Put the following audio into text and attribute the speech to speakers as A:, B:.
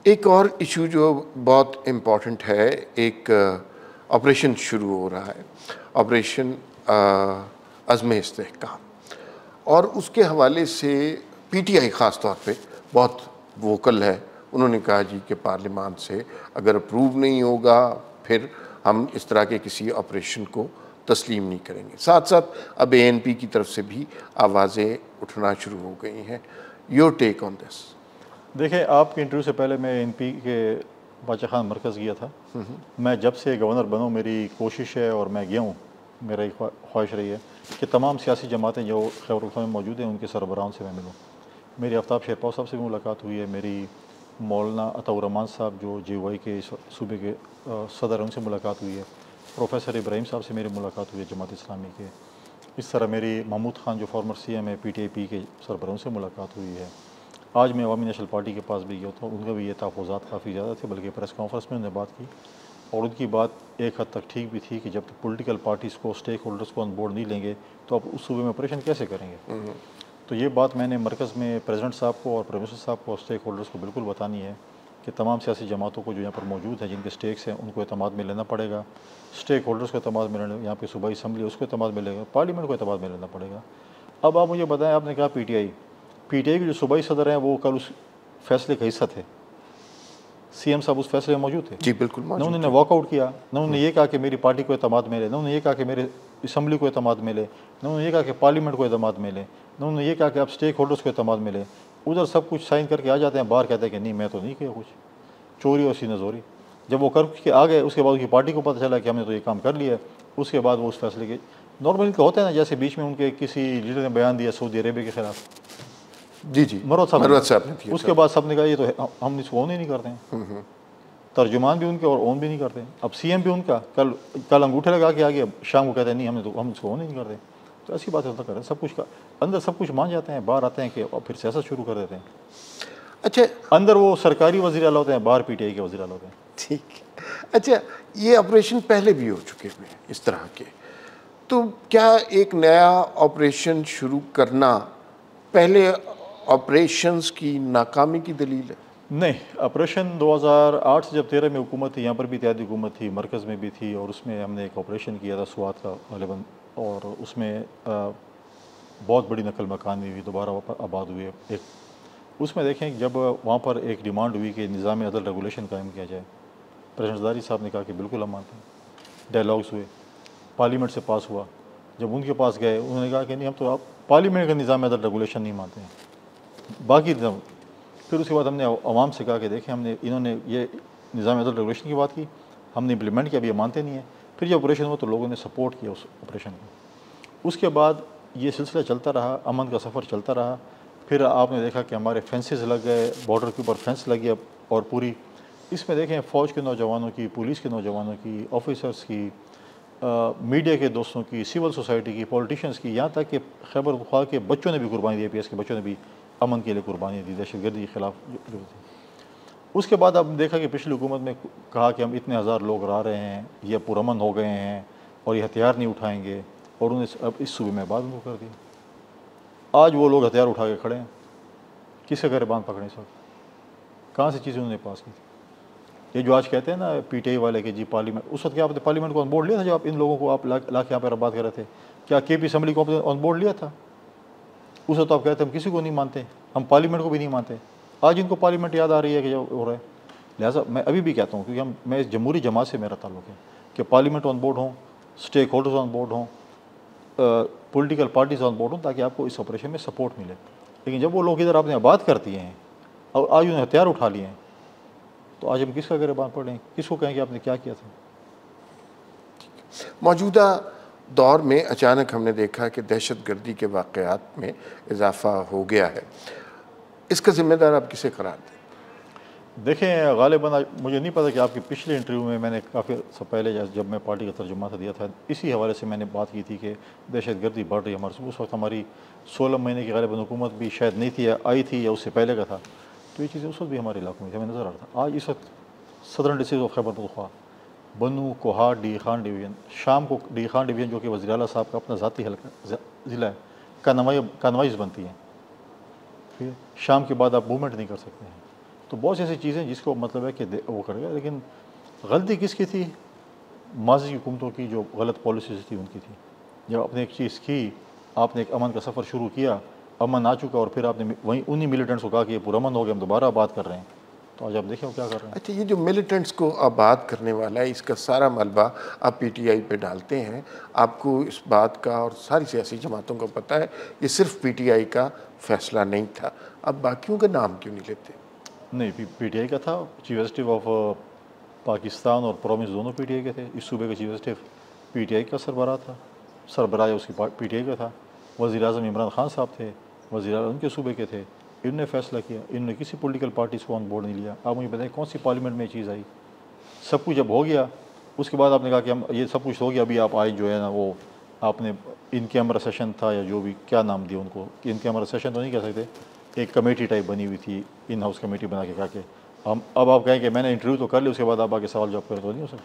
A: एक और इशू जो बहुत इम्पॉर्टेंट है, एक ऑपरेशन शुरू हो रहा है, ऑपरेशन अज़्म इस्तेहकाम, और उसके हवाले से पीटीआई ख़ास तौर पे बहुत वोकल है। उन्होंने कहा जी कि पार्लियामान से अगर अप्रूव नहीं होगा फिर हम इस तरह के किसी ऑपरेशन को तस्लीम नहीं करेंगे। साथ साथ अब एएनपी की तरफ से भी आवाज़ें उठना शुरू हो गई हैं। Your take on this?
B: देखिए, आपके इंटरव्यू से पहले मैं एनपी के बादशाह खान मरकज़ गया था। मैं जब से गवर्नर बनूँ मेरी कोशिश है और मैं गया हूँ, मेरा एक ख्वाहिश रही है कि तमाम सियासी जमातें जो खैबर पख्तूनख्वा में मौजूद हैं उनके सरबराहों से मैं मिलूँ। मेरी आफ्ताब शेरपाव साहब से भी मुलाकात हुई है, मेरी मौलाना अताउर रहमान साहब जो JOI के सूबे के सदर, उनसे मुलाकात हुई है। प्रोफेसर इब्राहिम साहब से मेरी मुलाकात हुई है जमात इस्लामी के। इस तरह मेरी महमूद खान जो फॉर्मर CM है PTIP के सरबराहों से मुलाकात हुई है। आज मैं अवामी नेशनल पार्टी के पास भी गया था, उनका भी ये तहफ़्फ़ुज़ात काफ़ी ज़्यादा थे, बल्कि प्रेस कॉन्फ्रेंस में उन्होंने बात की और उनकी बात एक हद तक ठीक भी थी कि जब तक पॉलिटिकल पार्टीज़ को, स्टेक होल्डर्स को ऑन बोर्ड नहीं लेंगे तो आप उस सूबे में ऑपरेशन कैसे करेंगे। तो ये बात मैंने मरकज़ में प्रेसिडेंट साहब को और प्राइम मिनिस्टर साहब को और स्टेक होल्डर्स को बिल्कुल बतानी है कि तमाम सियासी जमातों को जो यहाँ पर मौजूद हैं, जिनके स्टेक्स हैं, उनको एतमाद में लेना पड़ेगा। स्टेक होल्डर्स को एतमाद में लेना, यहाँ पे सूबाई असम्बली उसको एतमाद में लेगा, पार्लियामेंट को एतमाद में लेना पड़ेगा। अब आप मुझे बताएं, आपने कहा PTI के जो सूबाई सदर हैं वो कल उस फैसले का हिस्सा थे। CM साहब उस फैसले में मौजूद थे।
A: जी बिल्कुल
B: न
A: मौजूद
B: उन्होंने
A: थे।
B: वॉकआउट किया, न उन्होंने ये कहा कि मेरी पार्टी को एतमाद मिले, न उन्होंने ये कहा कि मेरे असम्बली को एतमाद मिले, न उन्होंने ये कहा कि पार्लियामेंट को एतमाद मिले, न उन्होंने ये कहा कि आप स्टेक होल्डर्स को एतमाद मिले। उधर सब कुछ साइन करके आ जाते हैं, बाहर कहते हैं कि नहीं मैं तो नहीं किया कुछ, चोरी और सीनाजोरी। जब वो करके आ गए उसके बाद उनकी पार्टी को पता चला कि हमने तो ये काम कर लिया है, उसके बाद वो उस फैसले के नॉर्मली तो होता है ना, जैसे बीच में उनके किसी लीडर ने बयान दिया सऊदी अरेबिया के खिलाफ,
A: जी
B: मरवत
A: साहब ने दिया।
B: उसके बाद सबने कहा ये तो हम इसको ऑन ही नहीं करते हैं। तर्जुमान भी उनके और ऑन भी नहीं करते। अब CM भी उनका कल अंगूठे लगा के आ गया, शाम को कहते हैं नहीं हम इसको ऑन ही नहीं करते। तो ऐसी बात होता करें, सब कुछ का अंदर सब कुछ मान जाते हैं, बाहर आते हैं कि और फिर सियासत शुरू कर देते हैं।
A: अच्छा,
B: अंदर वो सरकारी वज़ीर आला होते हैं, बाहर PTI के वज़ीर आला होते हैं।
A: ठीक है। अच्छा, ये ऑपरेशन पहले भी हो चुके हुए हैं इस तरह के, तो क्या एक नया ऑपरेशन शुरू करना पहले ऑपरेशंस की नाकामी की दलील है?
B: नहीं, ऑपरेशन 2008 से जब 13 में हुकूमत थी, यहाँ पर भी इत्तेहादी हुकूमत थी, मरकज़ में भी थी, और उसमें हमने एक ऑपरेशन किया था स्वात का गालिबन, और उसमें बहुत बड़ी नकल मकानी हुई, दोबारा आबाद हुए। एक उसमें देखें जब वहाँ पर एक डिमांड हुई कि निज़ाम अदल रेगुलेशन कायम किया जाए, प्रेसिडेंट ज़रदारी साहब ने कहा कि बिल्कुल हम मानते हैं। डायलॉग्स हुए, पार्लियामेंट से पास हुआ। जब उनके पास गए उन्होंने कहा कि नहीं हम तो आप पार्लियामेंट का निज़ाम अदल रेगुलेशन नहीं मानते हैं, बाकी फिर उसके बाद हमने अवाम से कहा कि देखें हमने इन्होंने ये निज़ाम अदल रेगुलेशन की बात की, हमने इम्प्लीमेंट किया, अभी ये मानते नहीं है। फिर जब ऑपरेशन हुआ तो लोगों ने सपोर्ट किया उस ऑपरेशन को। उसके बाद ये सिलसिला चलता रहा, अमन का सफ़र चलता रहा। फिर आपने देखा कि हमारे फेंसेस लग गए, बॉर्डर के ऊपर फेंस लग गया, और पूरी इसमें देखें फ़ौज के नौजवानों की, पुलिस के नौजवानों की, ऑफिसर्स की, मीडिया के दोस्तों की, सिविल सोसाइटी की, पॉलिटिशियंस की, यहाँ तक कि खैबर पख्तूनख्वा के बच्चों ने भी कुर्बानी दी, APS के बच्चों ने भी अमन के लिए कुर्बानी दी, दहशतगर्दी के खिलाफ जो थी। उसके बाद आपने देखा कि पिछली हुकूमत में कहा कि हम इतने हज़ार लोग रह रहे हैं, ये पुरअमन हो गए हैं और ये हथियार नहीं उठाएंगे, और उन्हें अब इस सूबे में बाद उनको कर दिया। आज वो लोग हथियार उठा के खड़े हैं, किसके घर बांध पकड़े सब, कहाँ से चीज़ें उन्होंने पास की थी। ये जो आज कहते हैं ना PTI वाले कि जी पार्लियामेंट, उस वक्त क्या आपने पार्लियामेंट को ऑन बोर्ड लिया था जब आप इन लोगों को आप ला के यहाँ पर बात कर रहे थे? क्या KP असम्बली को आपने ऑन बोर्ड लिया था? उस वक्त आप कहते हम किसी को नहीं मानते, हम पार्लियामेंट को भी नहीं मानते। आज इनको पार्लियामेंट याद आ रही है कि जो हो रहा है। लिहाजा मैं अभी भी कहता हूँ, क्योंकि मैं इस जमहूरी जमात से मेरा ताल्लुक है, कि पार्लियामेंट ऑन बोर्ड हों, स्टेक होल्डर्स ऑन बोर्ड हों, पॉलिटिकल पार्टीज ऑन बोर्ड हों, ताकि आपको इस ऑपरेशन में सपोर्ट मिले। लेकिन जब वो लोग इधर आपने आबाद कर दिए हैं और आज उन्हें हथियार उठा लिए हैं, तो आज हम किसका गिरबान पड़ रहे हैं, किसको कहें कि आपने क्या किया था।
A: मौजूदा दौर में अचानक हमने देखा कि दहशतगर्दी के वाक़यात में इजाफ़ा हो गया है, इसका ज़िम्मेदार आप किसे करार दें?
B: देखें, गालिबन मुझे नहीं पता कि आपकी पिछले इंटरव्यू में मैंने काफ़ी सब पहले जब मैं पार्टी का तर्जुमा दिया था, इसी हवाले से मैंने बात की थी कि दहशतगर्दी बढ़ रही है हमारे। उस वक्त हमारी 16 महीने की गालिबन हुकूमत भी शायद नहीं थी, आई थी या उससे पहले का था, तो ये चीज़ें उस वक्त भी हमारे इलाकों में हमें नज़र आ रहा था। आज इस वक्त southern district of Khyber Pakhtunkhwa, बनू, कोहाट, डी खान डिवीज़न, शाम को डी खान डिवीज़न जो कि वज़ीर आला साहब का अपना ज़ाती हल्का ज़िला है, कानवाइज़ बनती हैं। ठीक है, शाम के बाद आप मूवमेंट नहीं कर सकते हैं। तो बहुत सी ऐसी चीज़ें जिसको मतलब है कि वो करेगा, लेकिन गलती किसकी थी? माजी हुकूमतों की, जो गलत पॉलिसीज थी उनकी थी। जब आपने एक चीज़ की, आपने एक अमन का सफ़र शुरू किया, अमन आ चुका और फिर आपने वहीं उन्हीं मिलिटेंट्स को कहा कि ये पूरा अमन हो गया, हम दोबारा बात कर रहे हैं, तो आज आप देखें वो क्या कर रहे हैं।
A: अच्छा, ये जो मिलिटेंट्स को आबाद करने वाला है, इसका सारा मलबा आप पीटीआई पे डालते हैं। आपको इस बात का और सारी सियासी जमातों को पता है ये सिर्फ पीटीआई का फैसला नहीं था। अब बाकियों का नाम क्यों नहीं लेते?
B: नहीं, पीटीआई का था। चीफ एग्जीक्यूटिव ऑफ पाकिस्तान और प्रोविंस दोनों पीटीआई के थे। इस सूबे का चीफ एग्जीक्यूटिव पीटीआई का सरबराह था, सरबराह उसकी पीटीआई का था। वज़ीर आज़म इमरान खान साहब थे, वज़ीर आज़म उनके सूबे के थे। इन्होंने फैसला किया, इन्होंने किसी पॉलिटिकल पार्टीज़ को ऑन बोर्ड नहीं लिया। आप मुझे बताएं कौन सी पार्लियामेंट में ये चीज़ आई? सब कुछ जब हो गया, उसके बाद आपने कहा कि हम ये सब कुछ हो गया, अभी आप आए जो है ना, वो आपने इन कैमरा सेशन था या जो भी क्या नाम दिया उनको, इन कैमरा सेशन तो नहीं कह सकते, एक कमेटी टाइप बनी हुई थी, इन हाउस कमेटी बना के कहा कि हम अब आप कहें कि मैंने इंटरव्यू तो कर लिया, उसके बाद आप आके सवाल जवाब करें, तो नहीं हो सकता।